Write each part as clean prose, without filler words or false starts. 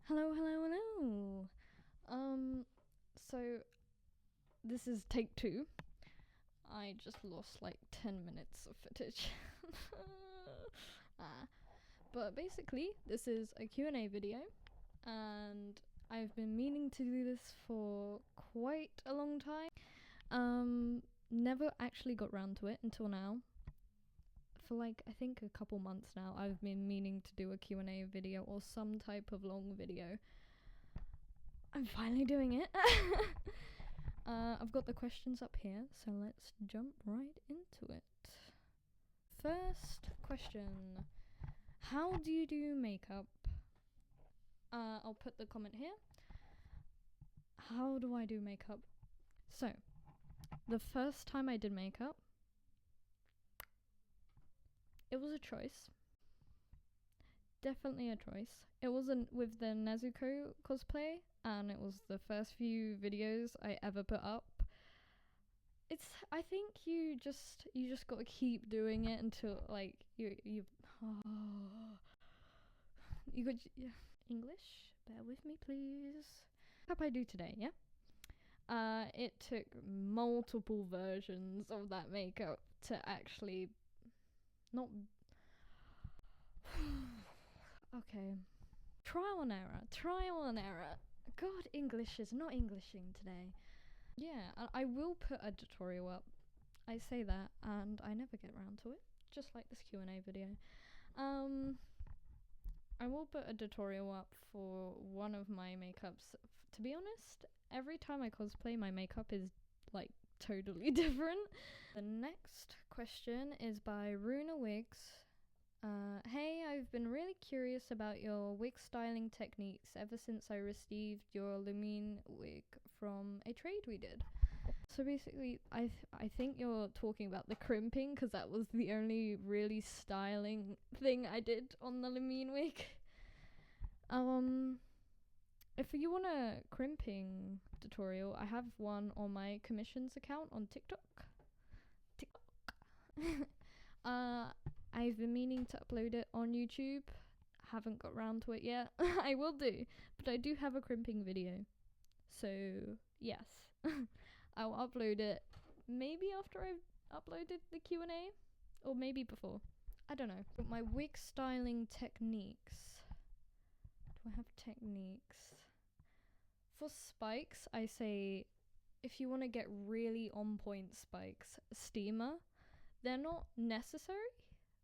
Hello. So this is take 2. I just lost like 10 minutes of footage. But basically, this is a Q&A video, and I've been meaning to do this for quite a long time. Never actually got round to it until now. For like, I think a couple months now, I've been meaning to do a Q&A video or some type of long video. I'm finally doing it. I've got the questions up here, so let's jump right into it. First question. How do you do makeup? I'll put the comment here. How do I do makeup? So, the first time I did makeup, it was a choice. Definitely a choice. It wasn't with the Nezuko cosplay, and it was the first few videos I ever put up. I think you just gotta keep doing it until like you got English. Bear with me, please. What I do today, yeah. It took multiple versions of that makeup to actually not. Okay. Trial and error. God, English is not Englishing today. Yeah, I will put a tutorial up. I say that, and I never get around to it. Just like this Q&A video. I will put a tutorial up for one of my makeups. To be honest, every time I cosplay, my makeup is like totally different. The next question is by Runa Wigs. Hey, I've been really curious about your wig styling techniques ever since I received your Lumine wig from a trade we did. So basically, I think you're talking about the crimping, because that was the only really styling thing I did on the Lumine wig. If you want a crimping tutorial, I have one on my commissions account on TikTok. I've been meaning to upload it on YouTube. Haven't got round to it yet. I will do, but I do have a crimping video. So, yes. I'll upload it maybe after I've uploaded the Q&A, or maybe before. I don't know. But my wig styling techniques. Do I have techniques? For spikes, I say if you want to get really on point spikes, steamer. They're not necessary,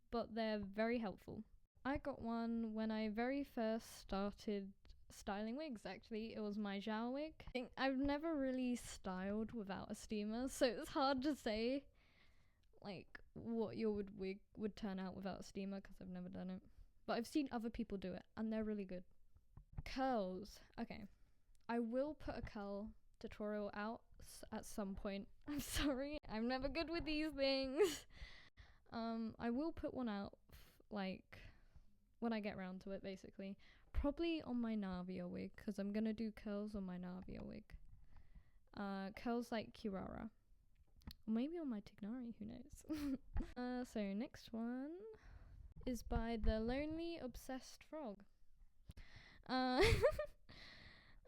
but they're very helpful. I got one when I very first started styling wigs, actually. It was my Zhao wig. I've never really styled without a steamer, so it's hard to say like what your wig would turn out without a steamer, because I've never done it. But I've seen other people do it, and they're really good. Curls. Okay. I will put a curl tutorial out at some point. I'm sorry, I'm never good with these things. I will put one out like when I get round to it, basically. Probably on my Navia wig, because I'm gonna do curls on my Navia wig. Curls like Kirara. Or maybe on my Tignari, who knows. So next one is by the Lonely Obsessed Frog.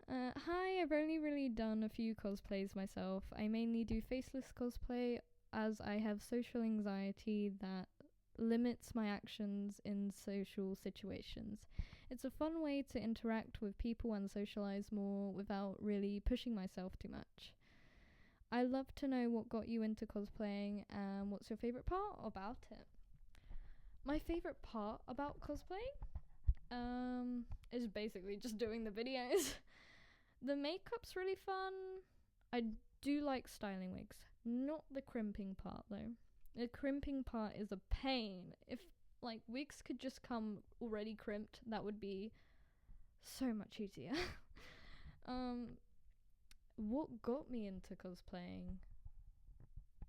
Hi, I've only really done a few cosplays myself. I mainly do faceless cosplay, as I have social anxiety that limits my actions in social situations. It's a fun way to interact with people and socialize more without really pushing myself too much. I'd love to know what got you into cosplaying, and what's your favorite part about it? My favorite part about cosplaying is basically just doing the videos. The makeup's really fun. I do like styling wigs. Not the crimping part though. The crimping part is a pain. If like wigs could just come already crimped, that would be so much easier. What got me into cosplaying?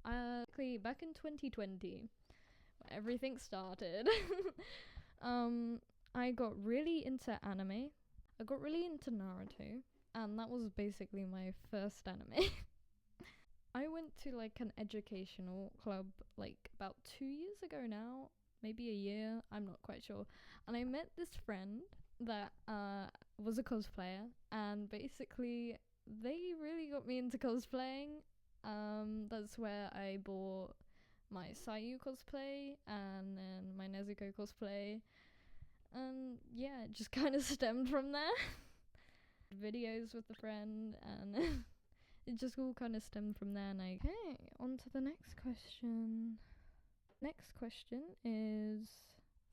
Back in 2020, everything started. I got really into anime. I got really into Naruto, and that was basically my first anime. I went to like an educational club like about 2 years ago now, maybe a year, I'm not quite sure. And I met this friend that was a cosplayer, and basically they really got me into cosplaying. That's where I bought my Sayu cosplay and then my Nezuko cosplay, and yeah, it just kind of stemmed from there. Videos with a friend, and it just all kind of stemmed from there. And okay, on to the next question. Next question is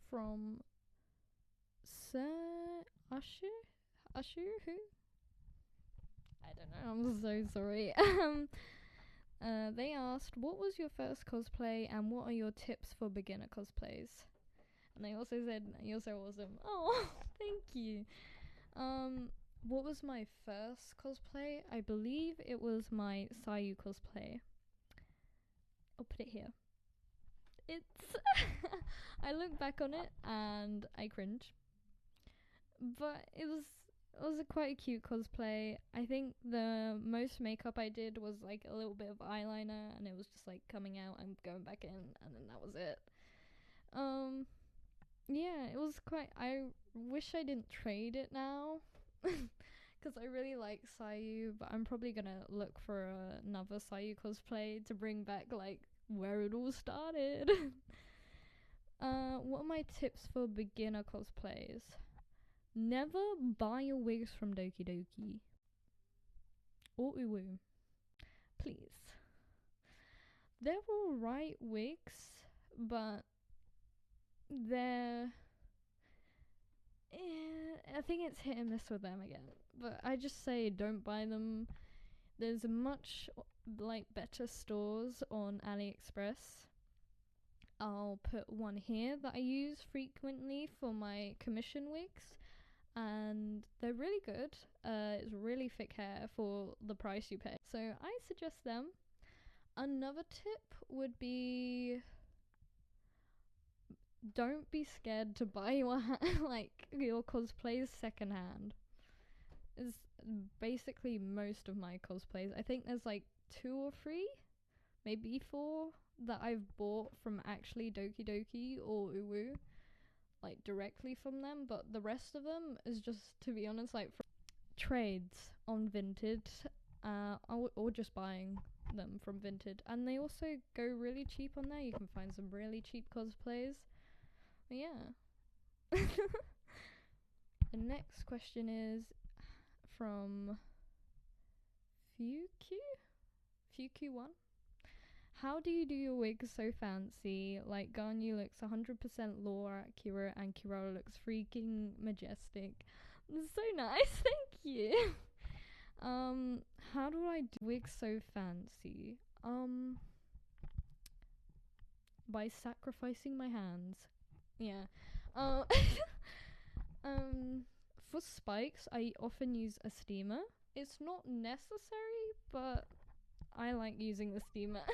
from Sir Usher? Who? I don't know, I'm so sorry. They asked, what was your first cosplay and what are your tips for beginner cosplays? And they also said, you're so awesome. Oh, thank you. What was my first cosplay? I believe it was my Sayu cosplay. I'll put it here. It's I look back on it and I cringe, but it was quite a cute cosplay. I think the most makeup I did was like a little bit of eyeliner, and it was just like coming out and going back in, and then that was it. Yeah, it was quite. I wish I didn't trade it now, because I really like Sayu, but I'm probably gonna look for another Sayu cosplay to bring back like where it all started. What are my tips for beginner cosplays? Never buy your wigs from Doki Doki or Uwu, please. They're alright wigs, but they're I think it's hit and miss with them again. But I just say don't buy them. There's much like better stores on AliExpress. I'll put one here that I use frequently for my commission wigs, and they're really good. It's really thick hair for the price you pay, so I suggest them. Another tip would be don't be scared to buy your like your cosplays secondhand. It's basically most of my cosplays. I think there's like 2 or 3, maybe 4 that I've bought from actually Doki Doki or Uwu, like directly from them, but the rest of them is just, to be honest, like trades on Vinted, or just buying them from Vinted. And they also go really cheap on there. You can find some really cheap cosplays. But yeah. The next question is from Fuku1. How do you do your wigs so fancy? Like Ganyu looks 100% lore accurate and Kirara looks freaking majestic. That's so nice, thank you. How do I do wigs so fancy? By sacrificing my hands. Yeah. For spikes, I often use a steamer. It's not necessary, but I like using the steamer.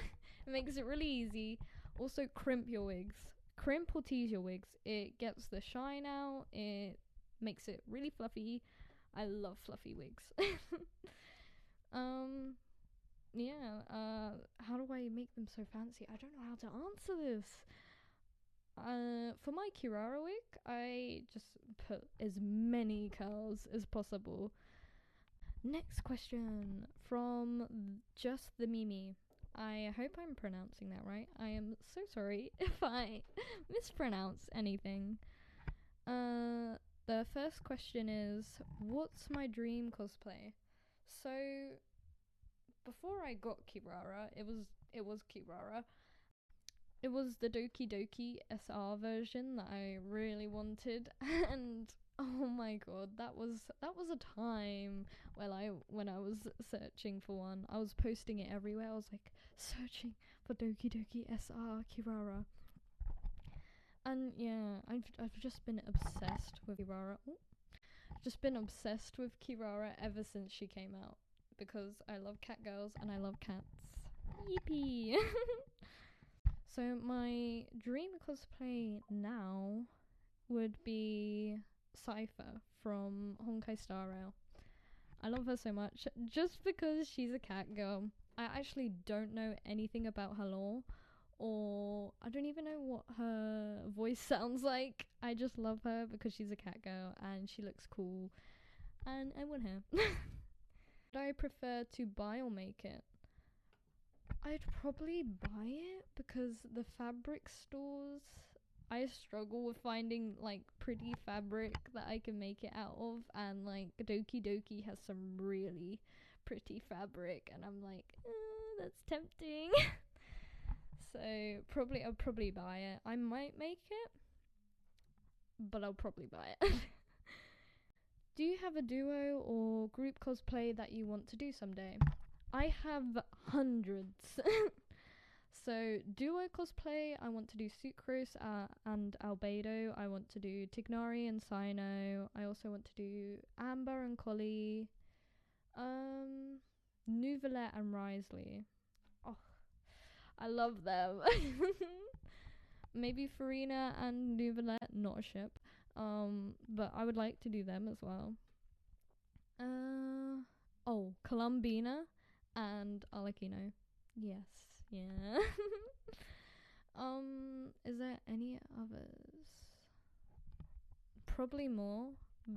It makes it really easy. Also, crimp your wigs. Crimp or tease your wigs. It gets the shine out. It makes it really fluffy. I love fluffy wigs. Yeah. How do I make them so fancy? I don't know how to answer this. For my Kirara wig, I just put as many curls as possible. Next question from Just the Mimi. I hope I'm pronouncing that right. I am so sorry if I mispronounce anything. The first question is, what's my dream cosplay? So, before I got Kirara, it was Kirara. It was the Doki Doki SR version that I really wanted, and oh my god, that was a time when I was searching for one. I was posting it everywhere. I was like searching for Doki Doki SR Kirara. And yeah, I've just been obsessed with Kirara. Just been obsessed with Kirara ever since she came out, because I love cat girls and I love cats. Yippee! So my dream cosplay now would be Cypher from Honkai Star Rail. I love her so much, just because she's a cat girl. I actually don't know anything about her lore or I don't even know what her voice sounds like. I just love her because she's a cat girl and she looks cool, and I want her. Would I prefer to buy or make it? I'd probably buy it because the fabric stores, I struggle with finding like pretty fabric that I can make it out of, and like Doki Doki has some really pretty fabric, and I'm like, that's tempting. So I'll probably buy it. I might make it, but I'll probably buy it. Do you have a duo or group cosplay that you want to do someday? I have hundreds. So duo cosplay, I want to do Sucrose and Albedo. I want to do Tignari and Sino. I also want to do Amber and Collie. Nuvolette and Risley. Oh, I love them. Maybe Farina and Nuvolette, not a ship. But I would like to do them as well. Columbina and Arlecchino. Yes, yeah. Is there any others? Probably more.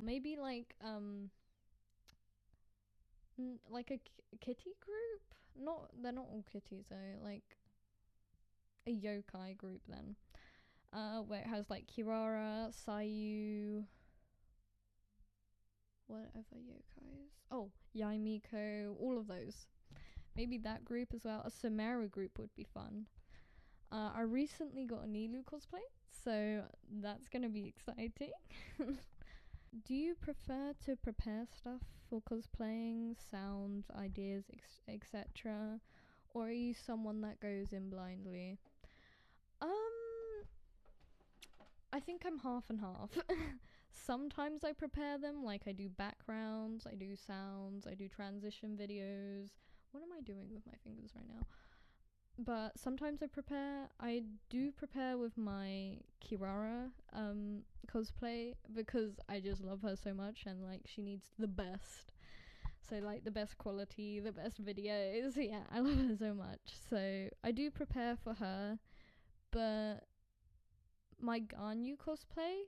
Maybe like like a kitty group? They're not all kitties though. Like a yokai group then. Where it has like Kirara, Sayu, whatever yokais. Oh, Yaimiko, all of those. Maybe that group as well. A Samara group would be fun. I recently got a Nilu cosplay, so that's gonna be exciting. Do you prefer to prepare stuff for cosplaying, sound, ideas, etc., or are you someone that goes in blindly? I think I'm half and half. Sometimes I prepare them, like I do backgrounds, I do sounds, I do transition videos. What am I doing with my fingers right now? But sometimes I do prepare with my Kirara cosplay because I just love her so much, and like she needs the best. So like the best quality, the best videos. Yeah, I love her so much. So I do prepare for her, but my Ganyu cosplay,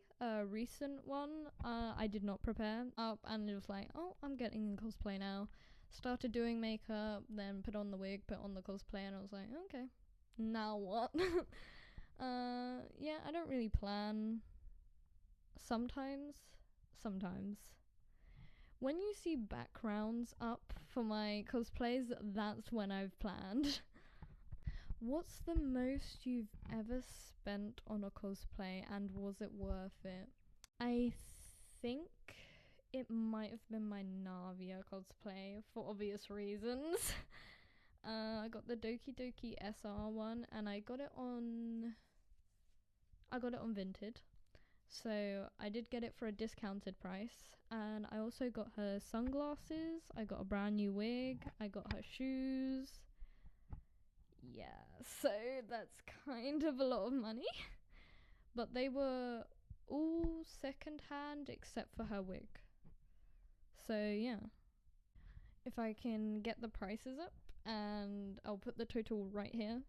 recent one, I did not prepare up, and it was like, oh, I'm getting in cosplay now. Started doing makeup, then put on the wig, put on the cosplay, and I was like, okay, now what? Yeah, I don't really plan. Sometimes. When you see backgrounds up for my cosplays, that's when I've planned. What's the most you've ever spent on a cosplay, and was it worth it? I think it might have been my Navia cosplay for obvious reasons. I got the Doki Doki SR one, and I got it on Vinted. So I did get it for a discounted price, and I also got her sunglasses, I got a brand new wig, I got her shoes. Yeah, so that's kind of a lot of money. But they were all second hand except for her wig. So yeah. If I can get the prices up, and I'll put the total right here.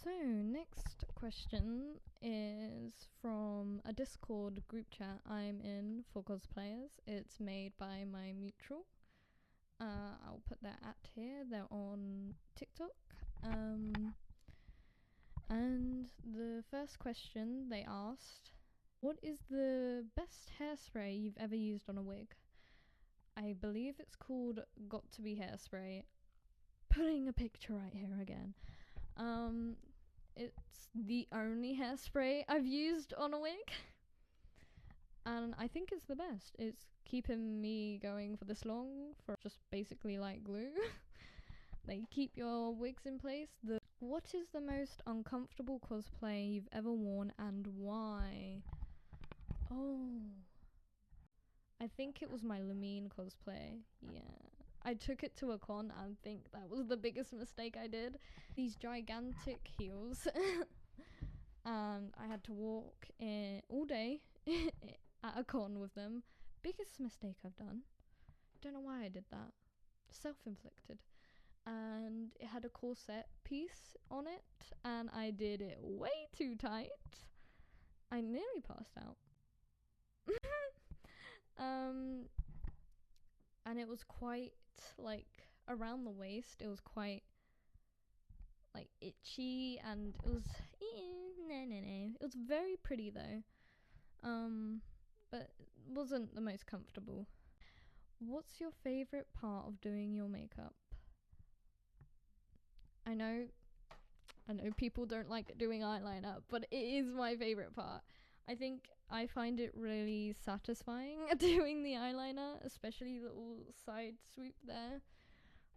So next question is from a Discord group chat I'm in for cosplayers. It's made by my mutual. I'll put their @ here. They're on TikTok. And the first question they asked, what is the best hairspray you've ever used on a wig? I believe it's called Got to Be Hairspray. Putting a picture right here again. It's the only hairspray I've used on a wig. And I think it's the best. It's keeping me going for this long for just basically like glue. They keep your wigs in place. What is the most uncomfortable cosplay you've ever worn, and why? Oh, I think it was my Lamine cosplay. Yeah. I took it to a con and think that was the biggest mistake I did. These gigantic heels. And I had to walk all day at a con with them. Biggest mistake I've done. Don't know why I did that. Self-inflicted. and it had a corset piece on it, and I did it way too tight. I nearly passed out. And it was quite like around the waist. It was quite like itchy, and it was no. It was very pretty though. But wasn't the most comfortable. What's your favorite part of doing your makeup? I know people don't like doing eyeliner, but it is my favorite part. I think I find it really satisfying doing the eyeliner, especially the little side swoop there.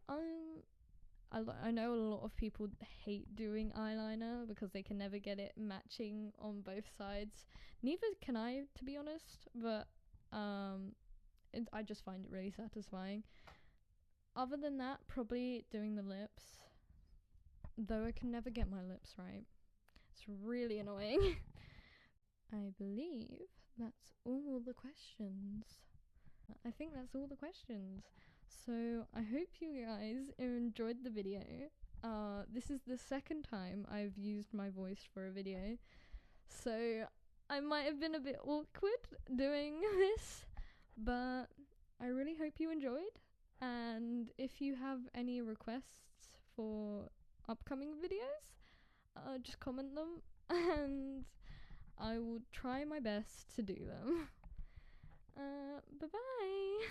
I know a lot of people hate doing eyeliner because they can never get it matching on both sides. Neither can I, to be honest, but I just find it really satisfying. Other than that, probably doing the lips, though I can never get my lips right. It's really annoying. I believe that's all the questions. I think that's all the questions. So I hope you guys enjoyed the video. This is the second time I've used my voice for a video, so I might have been a bit awkward doing this, but I really hope you enjoyed. And if you have any requests for upcoming videos, just comment them and I will try my best to do them. Bye bye.